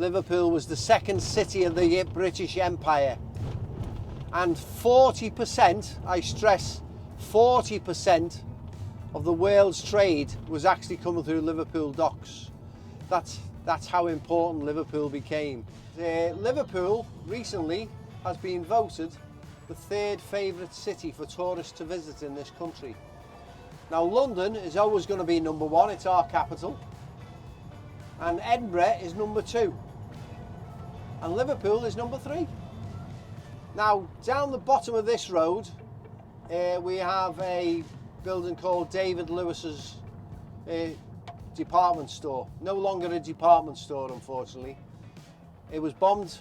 Liverpool was the second city of the British Empire. And 40%, I stress, 40% of the world's trade was actually coming through Liverpool docks. That's how important Liverpool became. Liverpool recently has been voted the third favourite city for tourists to visit in this country. Now London is always going to be number one, it's our capital. And Edinburgh is number two. And Liverpool is number three. Now down the bottom of this road we have a building called David Lewis's department store. No longer a department store, unfortunately. It was bombed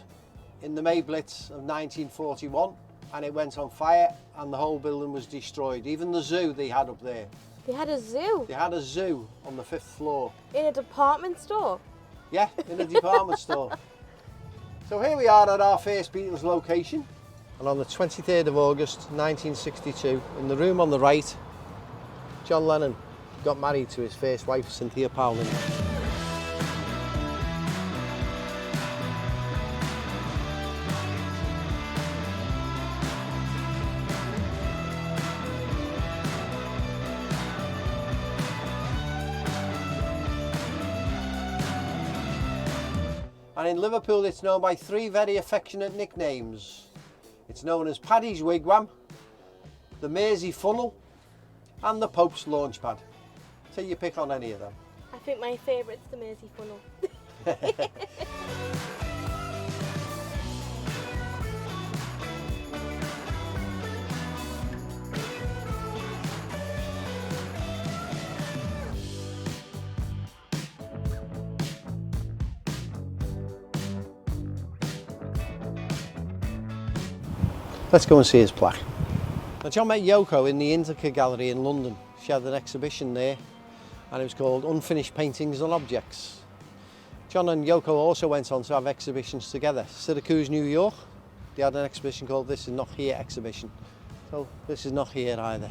in the May Blitz of 1941 and it went on fire and the whole building was destroyed. Even the zoo they had up there. They had a zoo? They had a zoo on the 5th floor. In a department store? Yeah, in a department store. So here we are at our first Beatles location. And on the 23rd of August 1962, in the room on the right, John Lennon got married to his first wife, Cynthia Powling. And in Liverpool it's known by three very affectionate nicknames. It's known as Paddy's Wigwam, the Mersey Funnel and the Pope's Launchpad. So you pick on any of them. I think my favourite's the Mersey Funnel. Let's go and see his plaque. Now John met Yoko in the Indica Gallery in London. She had an exhibition there and it was called Unfinished Paintings and Objects. John and Yoko also went on to have exhibitions together. Syracuse, New York, they had an exhibition called This Is Not Here exhibition. So this is not here either.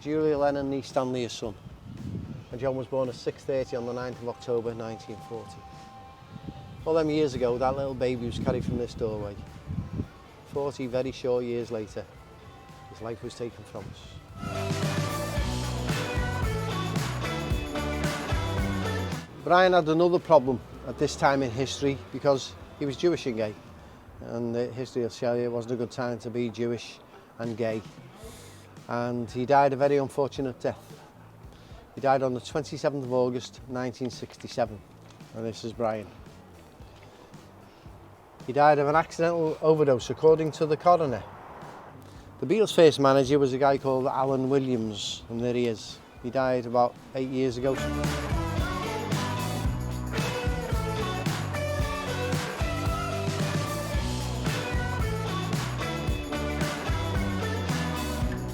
Julia Lennon and Stanley, his son. And John was born at 6:30 on the 9th of October 1940. All them years ago, that little baby was carried from this doorway. 40 very short years later, his life was taken from us. Brian had another problem at this time in history because he was Jewish and gay. And history will show you it wasn't a good time to be Jewish and gay. And he died a very unfortunate death. He died on the 27th of August 1967. And this is Brian. He died of an accidental overdose, according to the coroner. The Beatles' first manager was a guy called Alan Williams, and there he is. He died about 8 years ago.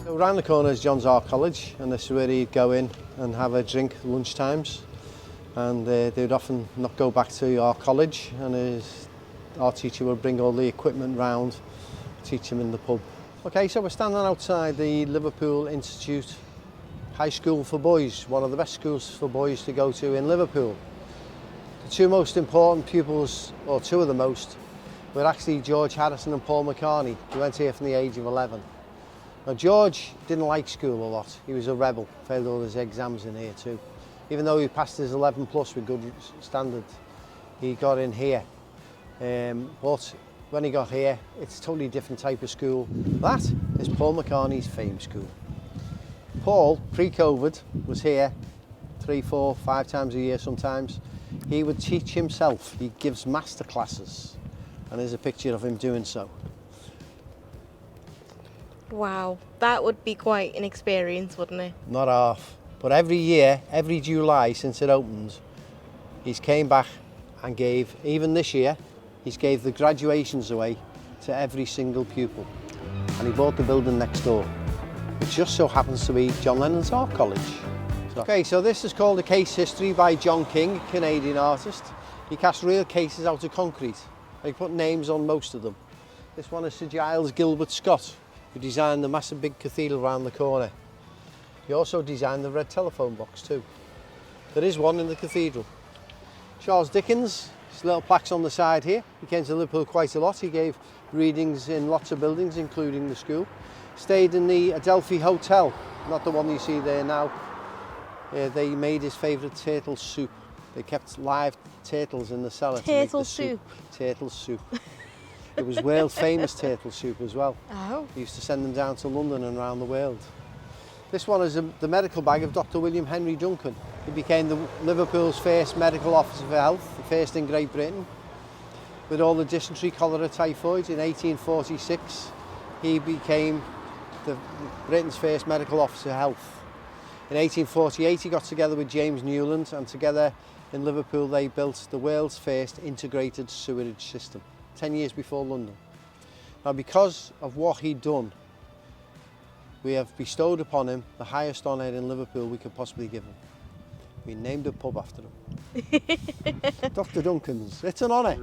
So around the corner is John's Art College, and this is where he'd go in and have a drink at lunchtimes. And they'd often not go back to our college, and our teacher would bring all the equipment round, teach him in the pub. Okay, so we're standing outside the Liverpool Institute High School for Boys, one of the best schools for boys to go to in Liverpool. The two most important pupils, or two of the most, were actually George Harrison and Paul McCartney, who went here from the age of 11. Now George didn't like school a lot, he was a rebel, failed all his exams in here too. Even though he passed his 11 plus with good standard, he got in here. But when he got here, it's a totally different type of school. That is Paul McCartney's fame school. Paul, pre-COVID, was here 3, 4, 5 times a year sometimes. He would teach himself. He gives master classes. And there's a picture of him doing so. Wow, that would be quite an experience, wouldn't it? Not half. But every year, every July since it opened, he's came back and gave, even this year, he's gave the graduations away to every single pupil. And he bought the building next door, which just so happens to be John Lennon's Art College. Okay, so this is called A Case History by John King, a Canadian artist. He cast real cases out of concrete. He put names on most of them. This one is Sir Giles Gilbert Scott, who designed the massive big cathedral around the corner. He also designed the red telephone box too. There is one in the cathedral. Charles Dickens There's little plaques on the side here. He came to Liverpool quite a lot. He gave readings in lots of buildings, including the school. Stayed in the Adelphi Hotel, not the one you see there now. They made his favourite turtle soup. They kept live turtles in the cellar to make the soup. Turtle soup. It was world famous turtle soup as well. Oh. He used to send them down to London and around the world. This one is the medical bag of Dr. William Henry Duncan. He became Liverpool's first medical officer for health, the first in Great Britain. With all the dysentery, cholera, typhoid, in 1846, he became Britain's first medical officer of health. In 1848, he got together with James Newland, and together in Liverpool they built the world's first integrated sewerage system, 10 years before London. Now, because of what he'd done, we have bestowed upon him the highest honour in Liverpool we could possibly give him. We named a pub after him. Dr. Duncan's. It's an honour.